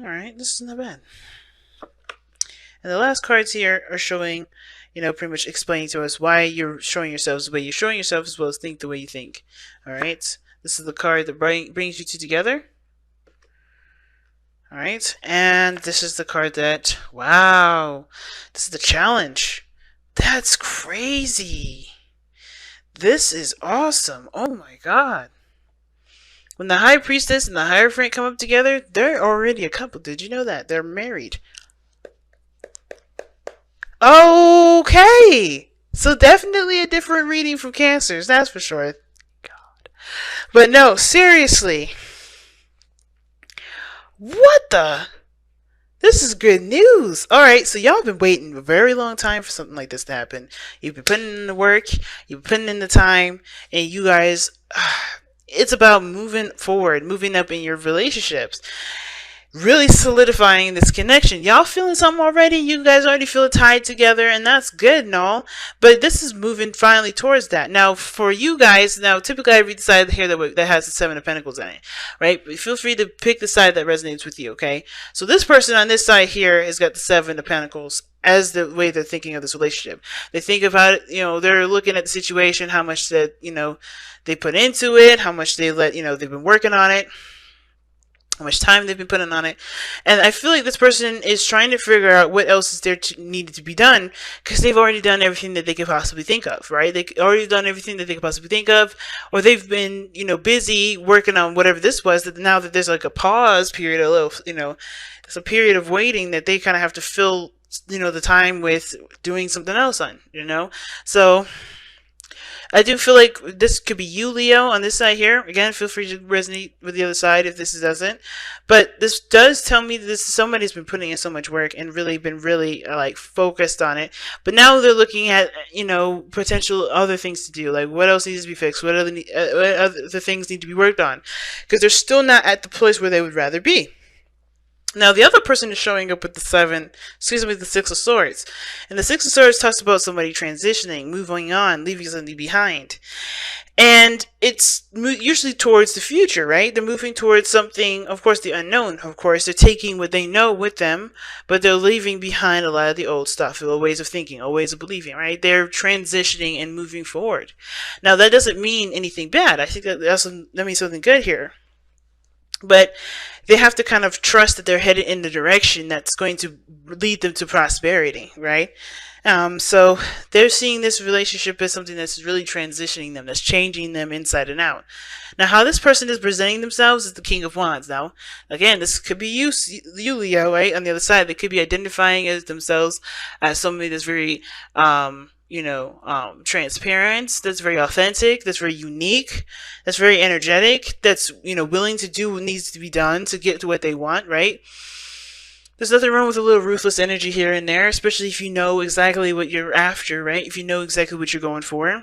Alright, this is not bad. And the last cards here are showing, pretty much explaining to us why you're showing yourselves the way you're showing yourself, as well as think the way you think. Alright, this is the card that brings you two together. Alright, and this is the card that, wow, this is the challenge. That's crazy. This is awesome. Oh my god. When the High Priestess and the Hierophant come up together, they're already a couple. Did you know that? They're married. Okay. So definitely a different reading from Cancers, that's for sure. God. But no, seriously. What the? This is good news. Alright, so y'all have been waiting a very long time for something like this to happen. You've been putting in the work, you've been putting in the time, and you guys, it's about moving forward, moving up in your relationships. Really solidifying this connection. Y'all feeling something already? You guys already feel tied together, and that's good and all. But this is moving finally towards that. Now, for you guys, typically I read the side here that has the Seven of Pentacles in it, right? But feel free to pick the side that resonates with you, okay? So this person on this side here has got the Seven of Pentacles as the way they're thinking of this relationship. They think about it, they're looking at the situation, how much that, they put into it, how much they let, they've been working on it, how much time they've been putting on it. And I feel like this person is trying to figure out what else is there needed to be done, because they've already done everything that they could possibly think of, right? They've already done everything that they could possibly think of, or they've been, busy working on whatever this was, that now that there's like a pause period, a little, it's a period of waiting that they kind of have to fill, the time with doing something else on, So I do feel like this could be you, Leo, on this side here. Again, feel free to resonate with the other side if this doesn't. But this does tell me that this is somebody who's been putting in so much work and really been like focused on it. But now they're looking at, potential other things to do. Like what else needs to be fixed? What other things need to be worked on? Because they're still not at the place where they would rather be. Now, the other person is showing up with the the Six of Swords. And the Six of Swords talks about somebody transitioning, moving on, leaving something behind. And it's usually towards the future, right? They're moving towards something, of course, the unknown. Of course, they're taking what they know with them, but they're leaving behind a lot of the old stuff, the old ways of thinking, old ways of believing, right? They're transitioning and moving forward. Now, that doesn't mean anything bad. I think that means something good here. But they have to kind of trust that they're headed in the direction that's going to lead them to prosperity, right? So they're seeing this relationship as something that's really transitioning them, that's changing them inside and out. Now, how this person is presenting themselves is the King of Wands. Now, again, this could be you Leo, right? On the other side, they could be identifying as themselves as somebody that's very, transparent, that's very authentic, that's very unique, that's very energetic, that's, willing to do what needs to be done to get to what they want, right? There's nothing wrong with a little ruthless energy here and there, especially if you know exactly what you're after, right? If you know exactly what you're going for.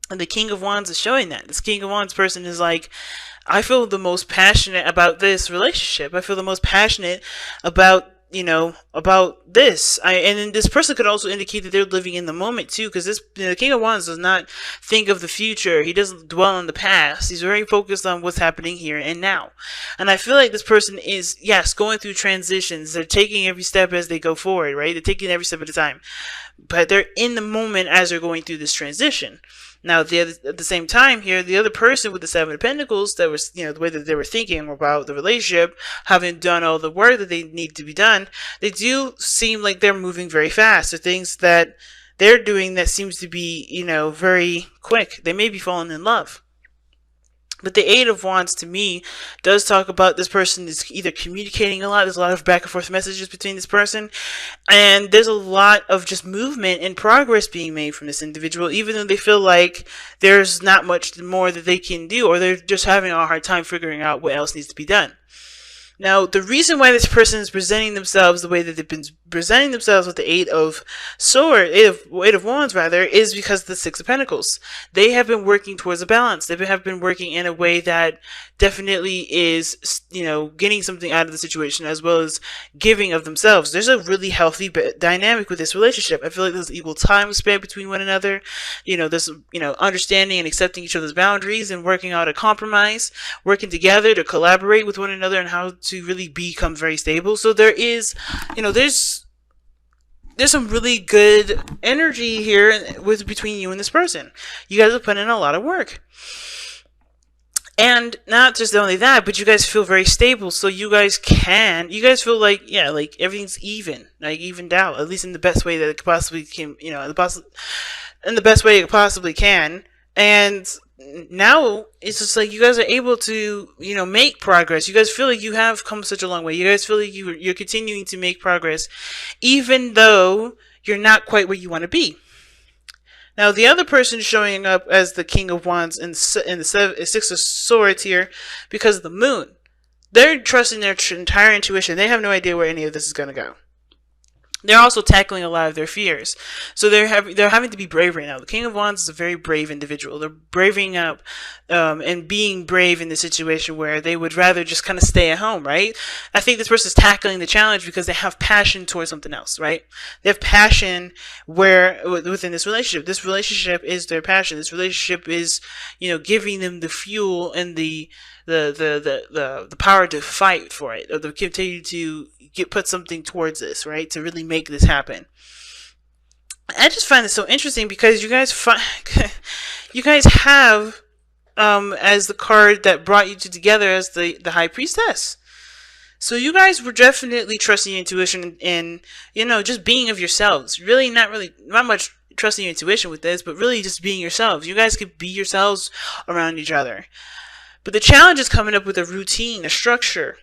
And the King of Wands is showing that. This King of Wands person is like, I feel the most passionate about this relationship. I feel the most passionate about about this. And then this person could also indicate that they're living in the moment too, because this the King of Wands does not think of the future. He doesn't dwell on the past. He's very focused on what's happening here and now. And I feel like this person is, yes, going through transitions. They're taking every step as they go forward, right? They're taking every step at a time. But they're in the moment as they're going through this transition. Now, at the same time here, the other person with the Seven of Pentacles, that was, the way that they were thinking about the relationship, having done all the work that they need to be done, they do seem like they're moving very fast. There are things that they're doing that seems to be, very quick. They may be falling in love. But the Eight of Wands, to me, does talk about this person is either communicating a lot. There's a lot of back and forth messages between this person. And there's a lot of just movement and progress being made from this individual, even though they feel like there's not much more that they can do, or they're just having a hard time figuring out what else needs to be done. Now, the reason why this person is presenting themselves the way that they've been presenting themselves with the eight of wands rather, is because of the Six of Pentacles. They have been working towards a balance. They have been working in a way that definitely is, getting something out of the situation as well as giving of themselves. There's a really healthy dynamic with this relationship. I feel like there's equal time spent between one another. There's, understanding and accepting each other's boundaries and working out a compromise, working together to collaborate with one another and how to really become very stable. So there is, there's some really good energy here between you and this person. You guys have put in a lot of work. And not just only that, but you guys feel very stable. So you guys feel like, like everything's evened out, at least in the best way that it possibly can, in the best way it possibly can. And now it's just like you guys are able to, make progress. You guys feel like you have come such a long way. You guys feel like you're continuing to make progress, even though you're not quite where you want to be. Now, the other person showing up as the King of Wands in the Six of Swords here because of the Moon. They're trusting their entire intuition. They have no idea where any of this is going to go. They're also tackling a lot of their fears. So they're having to be brave right now. The King of Wands is a very brave individual. They're braving up and being brave in the situation where they would rather just kind of stay at home, right? I think this person's tackling the challenge because they have passion towards something else, right? They have passion within this relationship. This relationship is their passion. This relationship is, giving them the fuel and the power to fight for it, or to continue to put something towards this, right? To really make this happen. I just find this so interesting because you guys have as the card that brought you two together as the High Priestess. So you guys were definitely trusting your intuition and just being of yourselves. Really not much trusting your intuition with this, but really just being yourselves. You guys could be yourselves around each other. But the challenge is coming up with a routine, a structure,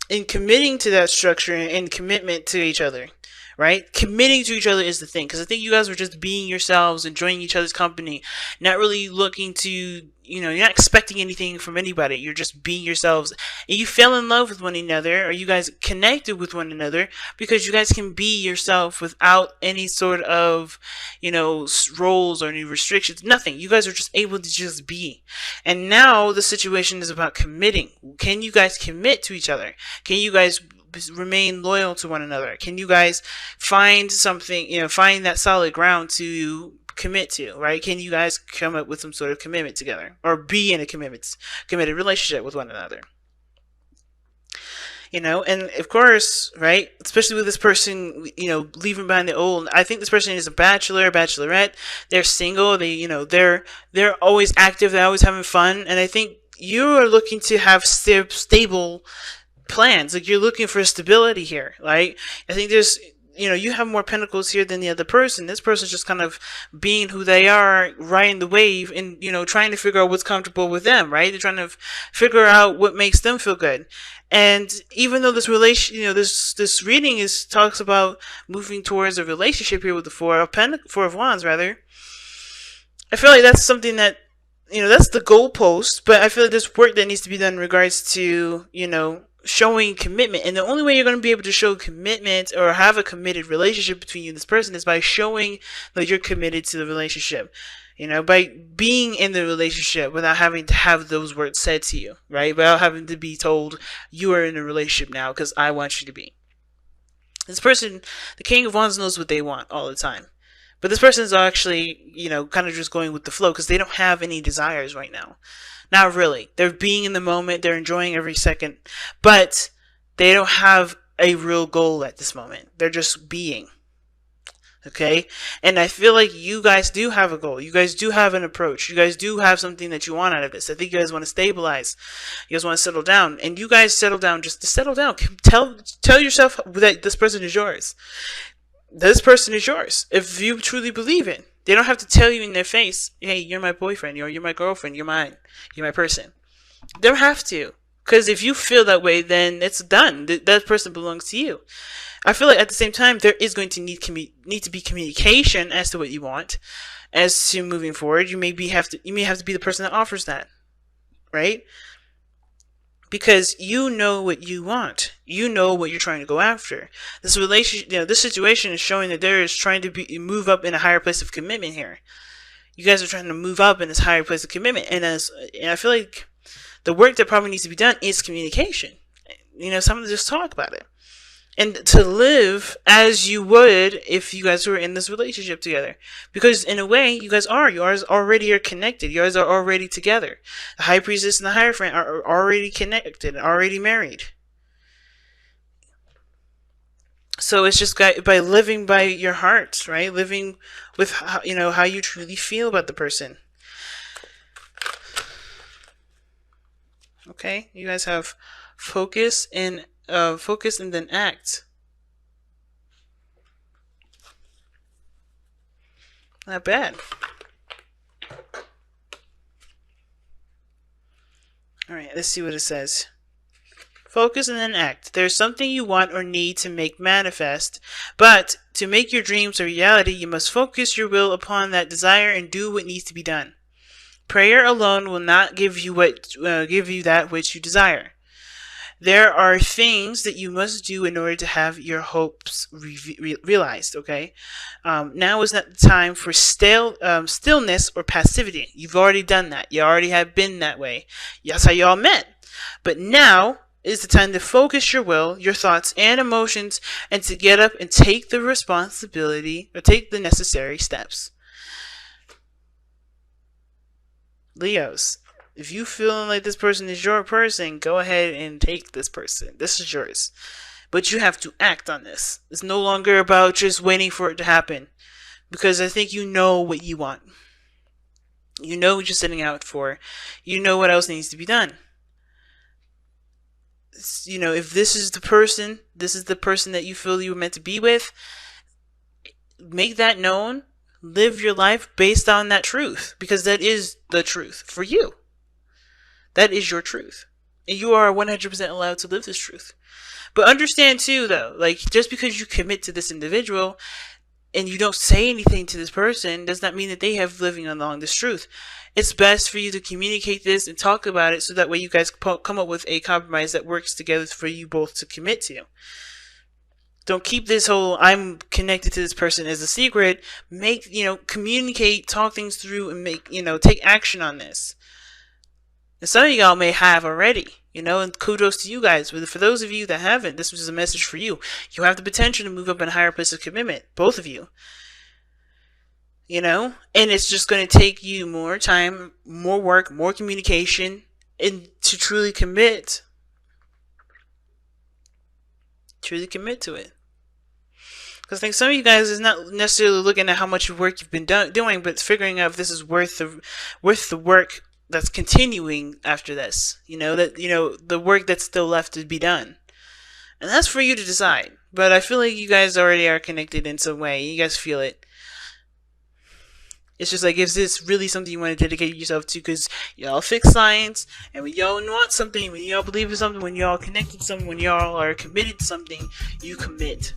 and committing to that structure and commitment to each other, right? Committing to each other is the thing, because I think you guys were just being yourselves, enjoying each other's company, not really looking to, you're not expecting anything from anybody. You're just being yourselves, and you fell in love with one another, or you guys connected with one another because you guys can be yourself without any sort of, roles or any restrictions, nothing. You guys are just able to just be. And now the situation is about committing. Can you guys commit to each other? Can you guys remain loyal to one another? Can you guys find something, find that solid ground to commit to, right? Can you guys come up with some sort of commitment together, or be in a committed relationship with one another? And of course, right, especially with this person, leaving behind the old, I think this person is a bachelor, bachelorette. They're single. They're always active. They're always having fun. And I think you are looking to have stable plans. Like, you're looking for stability here, right? I think there's, you have more pentacles here than the other person. This person's just kind of being who they are, riding the wave, and, trying to figure out what's comfortable with them, right? They're trying to figure out what makes them feel good. And even though this this reading talks about moving towards a relationship here with the Four of Wands, rather, I feel like that's something that, that's the goalpost, but I feel like there's work that needs to be done in regards to, showing commitment. And the only way you're going to be able to show commitment or have a committed relationship between you and this person is by showing that you're committed to the relationship. By being in the relationship without having to have those words said to you, right? Without having to be told, you are in a relationship now because I want you to be. This person, the King of Wands, knows what they want all the time. But this person is actually, kind of just going with the flow because they don't have any desires right now. Not really. They're being in the moment. They're enjoying every second. But they don't have a real goal at this moment. They're just being. Okay? And I feel like you guys do have a goal. You guys do have an approach. You guys do have something that you want out of this. I think you guys want to stabilize. You guys want to settle down. And you guys settle down just to settle down. Tell yourself that this person is yours. This person is yours. If you truly believe it. They don't have to tell you in their face, hey, you're my boyfriend, or you're my girlfriend, you're mine, you're my person. They don't have to. Because if you feel that way, then it's done. That person belongs to you. I feel like at the same time, there is going to need to be communication as to what you want. As to moving forward, you may have to be the person that offers that. Right? because you know what you want. You know what you're trying to go after. This relationship, this situation is showing that there is trying to move up in a higher place of commitment here. You guys are trying to move up in this higher place of commitment, and I feel like the work that probably needs to be done is communication. Someone to just talk about it. And to live as you would if you guys were in this relationship together. Because in a way, you guys already are connected. You guys are already together. The High Priestess and the Hierophant are already connected, already married. So it's just by living by your heart, right? Living with how you truly feel about the person. Okay, you guys have focus and then act. Not bad. Alright, let's see what it says. Focus and then act. There's something you want or need to make manifest, but to make your dreams a reality, you must focus your will upon that desire and do what needs to be done. Prayer alone will not give you that which you desire. There are things that you must do in order to have your hopes realized, okay? Now is not the time for stillness or passivity. You've already done that. You already have been that way. That's how you all met. But now is the time to focus your will, your thoughts, and emotions, and to get up and take the responsibility, or take the necessary steps. Leos, if you feeling like this person is your person, go ahead and take this person. This is yours. But you have to act on this. It's no longer about just waiting for it to happen. Because I think you know what you want. You know what you're setting out for. You know what else needs to be done. If this is the person that you feel you were meant to be with, make that known. Live your life based on that truth, because that is the truth for you. That is your truth. And you are 100% allowed to live this truth. But understand too, though, like, just because you commit to this individual and you don't say anything to this person does not mean that they have living along this truth. It's best for you to communicate this and talk about it so that way you guys come up with a compromise that works together for you both to commit to. Don't keep this whole I'm connected to this person as a secret. Communicate, talk things through, and take action on this. And some of y'all may have already, and kudos to you guys. But for those of you that haven't, this was a message for you. You have the potential to move up in a higher place of commitment, both of you. And it's just going to take you more time, more work, more communication, and to truly commit. Truly commit to it. Because I think some of you guys is not necessarily looking at how much work you've been doing, but figuring out if this is worth the work that's continuing after this. The work that's still left to be done. And that's for you to decide. But I feel like you guys already are connected in some way. You guys feel it. It's just like, is this really something you want to dedicate yourself to? Because y'all fix science, and when y'all want something, when y'all believe in something, when y'all connected to something, when y'all are committed to something, you commit.